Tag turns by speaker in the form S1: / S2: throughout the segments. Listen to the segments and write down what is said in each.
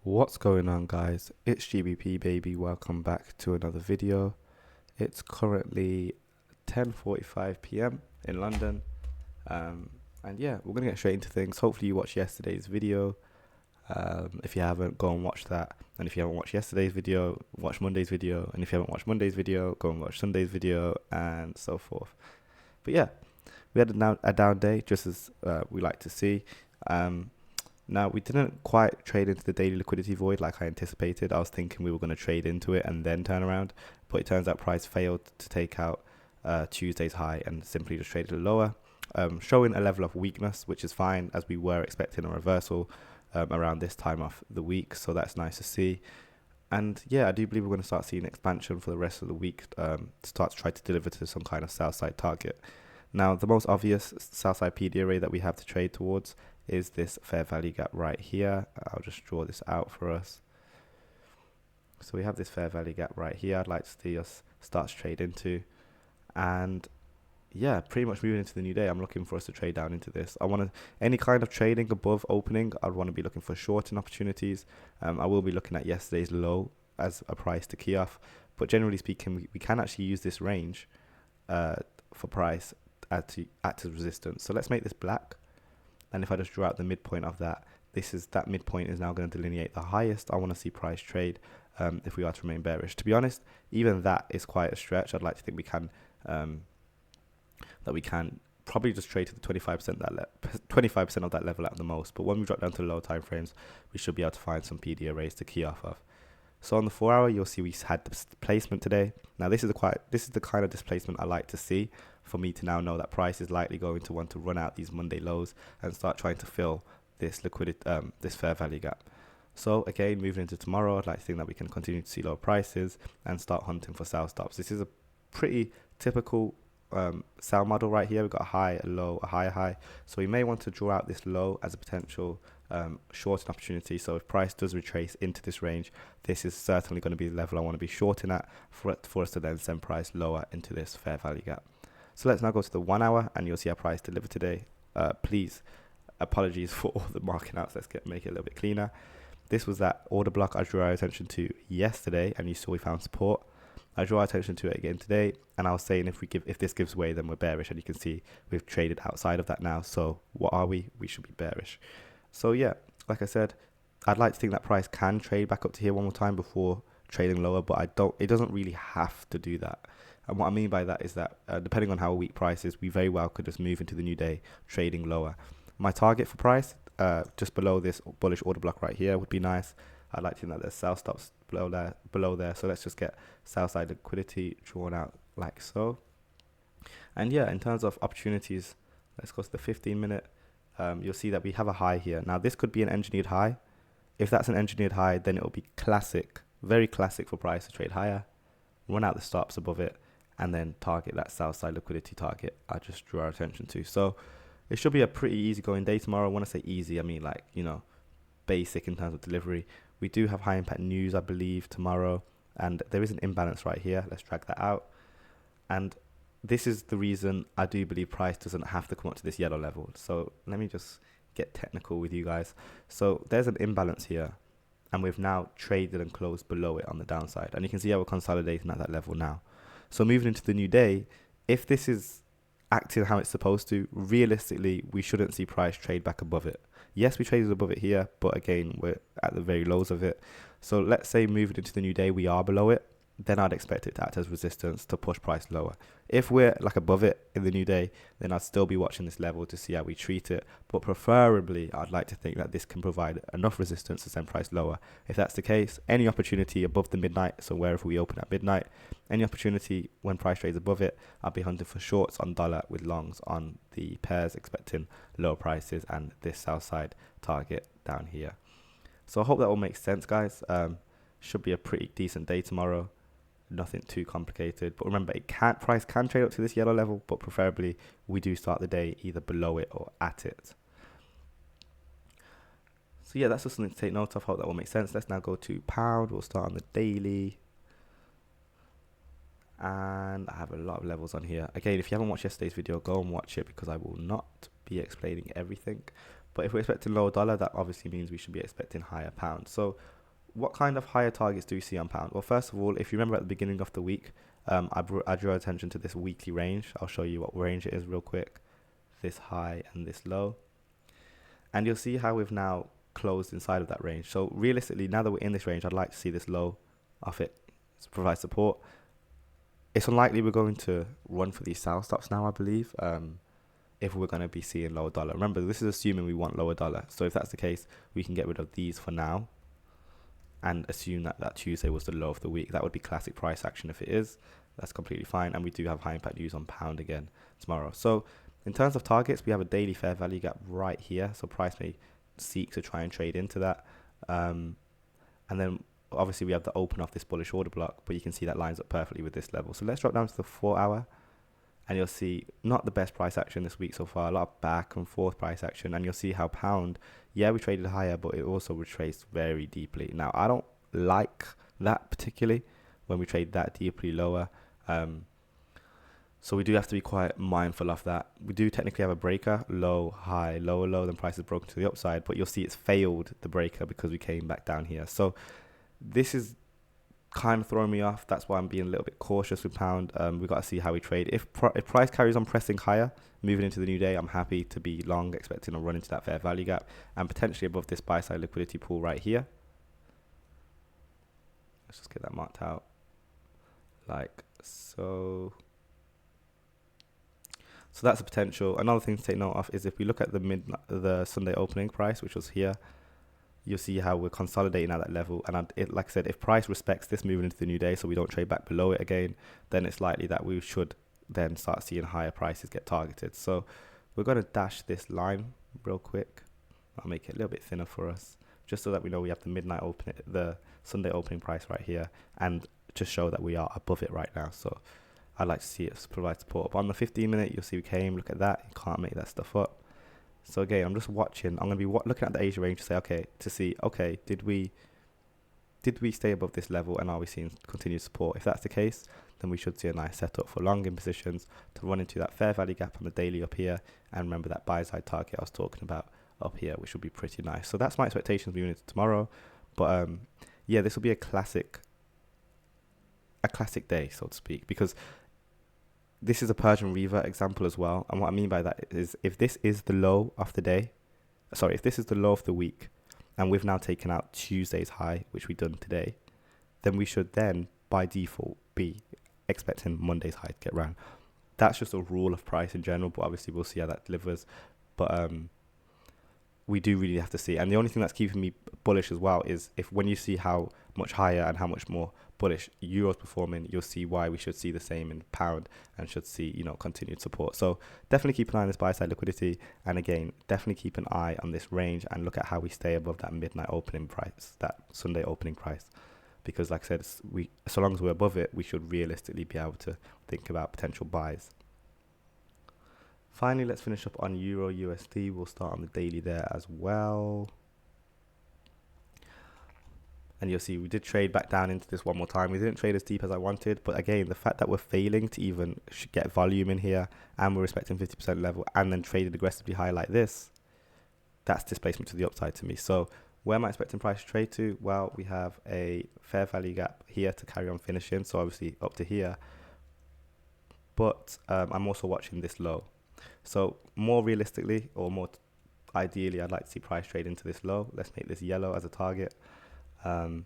S1: What's going on, guys? It's GBP baby. Welcome back to another video. It's currently 10:45 p.m. in London. And yeah, we're gonna get straight into things. Hopefully you watched yesterday's video. If you haven't, go and watch that. And if you haven't watched yesterday's video, watch Monday's video. And if you haven't watched Monday's video, go and watch Sunday's video, and so forth. But yeah, we had a down day, just as we like to see. Now, we didn't quite trade into the daily liquidity void like I anticipated. I was thinking we were going to trade into it and then turn around, but it turns out price failed to take out Tuesday's high and simply just traded lower, showing a level of weakness, which is fine, as we were expecting a reversal around this time of the week, so that's nice to see. And yeah, I do believe we're going to start seeing expansion for the rest of the week, to start to try to deliver to some kind of sell side target. Now, the most obvious sell side PD array that we have to trade towards is this fair value gap right here. I'll just draw this out for us. So we have this fair value gap right here. I'd like to see us start to trade into. And yeah, pretty much moving into the new day, I'm looking for us to trade down into this. I want to, any kind of trading above opening, I'd want to be looking for shorting opportunities. I will be looking at yesterday's low as a price to key off. But generally speaking, we can actually use this range for price act as resistance. So let's make this black. And if I just draw out the midpoint of that, that midpoint is now going to delineate the highest I want to see price trade if we are to remain bearish. To be honest, even that is quite a stretch. I'd like to think we can probably just trade to the 25% 25% of that level at the most. But when we drop down to low time frames, we should be able to find some PD arrays to key off of. So on the 4 hour, you'll see we had displacement today. Now this is the kind of displacement I like to see, for me to now know that price is likely going to want to run out these Monday lows and start trying to fill this liquidity, this fair value gap. So again, moving into tomorrow, I'd like to think that we can continue to see low prices and start hunting for sell stops. This is a pretty typical sell model right here. We've got a high, a low, a high, a high. So we may want to draw out this low as a potential shorting opportunity. So if price does retrace into this range, this is certainly going to be the level I want to be shorting at for us to then send price lower into this fair value gap. So let's now go to the 1 hour, and you'll see our price delivered today. Please, apologies for all the marking outs. Let's make it a little bit cleaner. This was that order block I drew our attention to yesterday, and you saw we found support. I draw our attention to it again today, and I was saying if this gives way, then we're bearish, and you can see we've traded outside of that now. So what are we? We should be bearish. So yeah, like I said, I'd like to think that price can trade back up to here one more time before trading lower, but it doesn't really have to do that. And what I mean by that is that depending on how weak price is, we very well could just move into the new day trading lower. My target for price, just below this bullish order block right here, would be nice. I'd like to think that there's sell stops below there. So let's just get sell side liquidity drawn out like so. And yeah, in terms of opportunities, let's go to the 15-minute. You'll see that we have a high here. Now this could be an engineered high. If that's an engineered high, then it will be classic, very classic for price to trade higher, run out the stops above it, and then target that sell side liquidity target I just drew our attention to. So it should be a pretty easy going day tomorrow. When I say easy, I mean like, basic in terms of delivery. We do have high impact news, I believe, tomorrow, and there is an imbalance right here. Let's drag that out. And this is the reason I do believe price doesn't have to come up to this yellow level. So let me just get technical with you guys. So there's an imbalance here, and we've now traded and closed below it on the downside. And you can see how we're consolidating at that level now. So moving into the new day, if this is acting how it's supposed to, realistically, we shouldn't see price trade back above it. Yes, we traded above it here, but again, we're at the very lows of it. So let's say moving into the new day, we are below it. Then I'd expect it to act as resistance to push price lower. If we're like above it in the new day, then I'd still be watching this level to see how we treat it. But preferably, I'd like to think that this can provide enough resistance to send price lower. If that's the case, any opportunity above the midnight, so wherever we open at midnight, any opportunity when price trades above it, I'll be hunting for shorts on dollar with longs on the pairs, expecting lower prices and this sell side target down here. So I hope that all makes sense, guys. Should be a pretty decent day tomorrow. Nothing too complicated, but remember, price can trade up to this yellow level, but preferably we do start the day either below it or at it. So yeah, that's just something to take note of. Hope that will make sense. Let's now go to pound. We'll start on the daily, and I have a lot of levels on here. Again, if you haven't watched yesterday's video, go and watch it, because I will not be explaining everything. But if we're expecting lower dollar, that obviously means we should be expecting higher pound. So what kind of higher targets do we see on pound? Well, first of all, if you remember at the beginning of the week, I drew attention to this weekly range. I'll show you what range it is real quick. This high and this low. And you'll see how we've now closed inside of that range. So realistically, now that we're in this range, I'd like to see this low off it to provide support. It's unlikely we're going to run for these sell stops now, I believe, if we're going to be seeing lower dollar. Remember, this is assuming we want lower dollar. So if that's the case, we can get rid of these for now and assume that that Tuesday was the low of the week. That would be classic price action. If it is, that's completely fine. And we do have high impact news on pound again tomorrow. So in terms of targets, we have a daily fair value gap right here. So price may seek to try and trade into that. And then obviously we have the open off this bullish order block, but you can see that lines up perfectly with this level. So let's drop down to the 4 hour. And you'll see not the best price action this week so far, a lot of back and forth price action. And you'll see how pound, yeah, we traded higher, but it also retraced very deeply. Now, I don't like that particularly when we trade that deeply lower. So we do have to be quite mindful of that. We do technically have a breaker, low, high, lower, low, then price is broken to the upside. But you'll see it's failed the breaker because we came back down here. So this is kind of throwing me off. That's why I'm being a little bit cautious with pound. We've got to see how we trade. If price carries on pressing higher, moving into the new day, I'm happy to be long, expecting a run into that fair value gap and potentially above this buy side liquidity pool right here. Let's just get that marked out like so. So that's a potential. Another thing to take note of is if we look at the Sunday opening price, which was here, you'll see how we're consolidating at that level. And like I said, if price respects this moving into the new day, so we don't trade back below it again, then it's likely that we should then start seeing higher prices get targeted. So we're going to dash this line real quick. I'll make it a little bit thinner for us, just so that we know we have the Sunday opening price right here, and to show that we are above it right now. So I'd like to see it provide support. But on the 15-minute, you'll see we came. Look at that. You can't make that stuff up. So again, I'm just watching. I'm going to be looking at the Asia range to say, okay, did we stay above this level, and are we seeing continued support? If that's the case, then we should see a nice setup for long in positions to run into that fair value gap on the daily up here, and remember that buy side target I was talking about up here, which would be pretty nice. So that's my expectations moving into tomorrow. But yeah, this will be a classic day, so to speak, because this is a Persian Reaver example as well. And what I mean by that is if this is the low of the day, if this is the low of the week, and we've now taken out Tuesday's high, which we've done today, then we should then, by default, be expecting Monday's high to get round. That's just a rule of price in general, but obviously we'll see how that delivers. But we do really have to see. And the only thing that's keeping me bullish as well is when you see how much higher and how much more bullish euro's performing, you'll see why we should see the same in pound and should see, continued support. So definitely keep an eye on this buy side liquidity, and again, definitely keep an eye on this range and look at how we stay above that midnight opening price, that Sunday opening price, because like I said, so long as we're above it, we should realistically be able to think about potential buys. Finally, let's finish up on Euro USD. We'll start on the daily there as well. And you'll see we did trade back down into this one more time. We didn't trade as deep as I wanted. But again, the fact that we're failing to even get volume in here, and we're respecting 50% level, and then traded aggressively high like this, that's displacement to the upside to me. So where am I expecting price to trade to? Well, we have a fair value gap here to carry on finishing. So obviously up to here. But I'm also watching this low. So more realistically, or more ideally, I'd like to see price trade into this low. Let's make this yellow as a target. And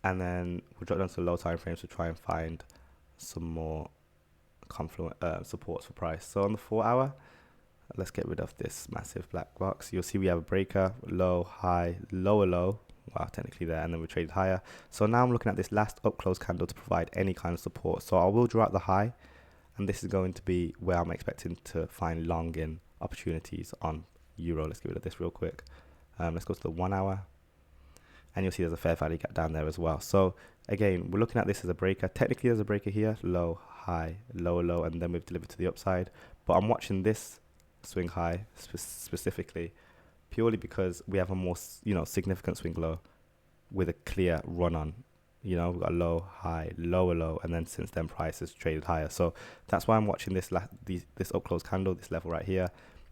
S1: then we'll drop down to the low time frames to try and find some more supports for price. So on the 4 hour, let's get rid of this massive black box. You'll see we have a breaker, low, high, lower low. Wow, technically there, and then we traded higher. So now I'm looking at this last up close candle to provide any kind of support. So I will draw out the high, and this is going to be where I'm expecting to find long in opportunities on euro. Let's get rid of this real quick. Let's go to the 1 hour. And you'll see there's a fair value gap down there as well. So again, we're looking at this as a breaker. Technically there's a breaker here, low, high, lower low, and then we've delivered to the upside. But I'm watching this swing high specifically purely because we have a more significant swing low with a clear run on. We've got a low, high, lower low, and then since then price has traded higher. So that's why I'm watching this up close candle, this level right here,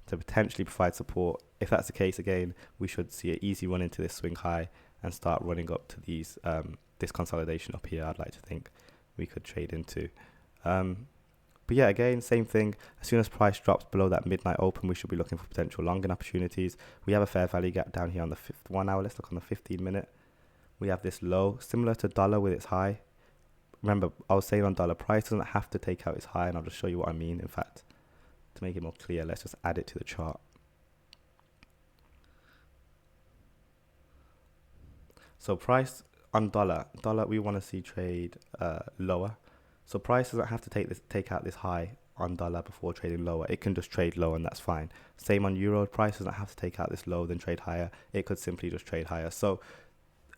S1: to potentially provide support. If that's the case, again, we should see an easy run into this swing high and start running up to these this consolidation up here. I'd like to think we could trade into. But yeah, again, same thing. As soon as price drops below that midnight open, we should be looking for potential long-in opportunities. We have a fair value gap down here on the 1 hour. Let's look on the 15-minute. We have this low, similar to dollar with its high. Remember, I was saying on dollar, price doesn't have to take out its high, and I'll just show you what I mean. In fact, to make it more clear, let's just add it to the chart. So price on dollar, we want to see trade lower. So price doesn't have to take out this high on dollar before trading lower. It can just trade low, and that's fine. Same on euro. Price doesn't have to take out this low then trade higher. It could simply just trade higher. So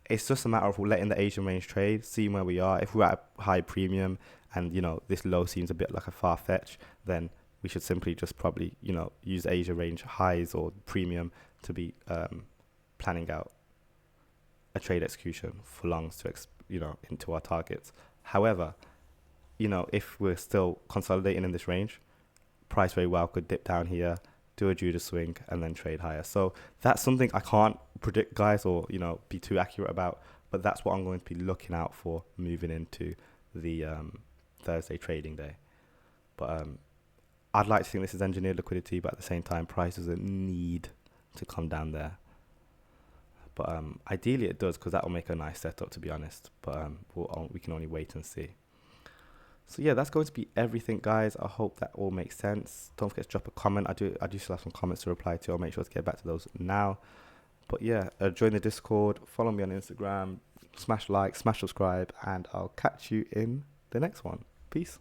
S1: it's just a matter of letting the Asian range trade, seeing where we are. If we're at a high premium and, you know, this low seems a bit like a far-fetch, then we should simply just probably, you know, use Asia range highs or premium to be planning out a trade execution for longs to, you know, into our targets. However, you know, if we're still consolidating in this range, price very well could dip down here, do a Judas swing, and then trade higher. So that's something I can't predict, guys, or, you know, be too accurate about, but that's what I'm going to be looking out for moving into the Thursday trading day. But I'd like to think this is engineered liquidity, but at the same time, price doesn't need to come down there. But ideally it does, because that will make a nice setup, to be honest. But we can only wait and see. So yeah, that's going to be everything, guys. I hope that all makes sense. Don't forget to drop a comment. I do still have some comments to reply to. I'll make sure to get back to those now. But yeah, join the Discord, follow me on Instagram, smash like, smash subscribe, and I'll catch you in the next one. Peace.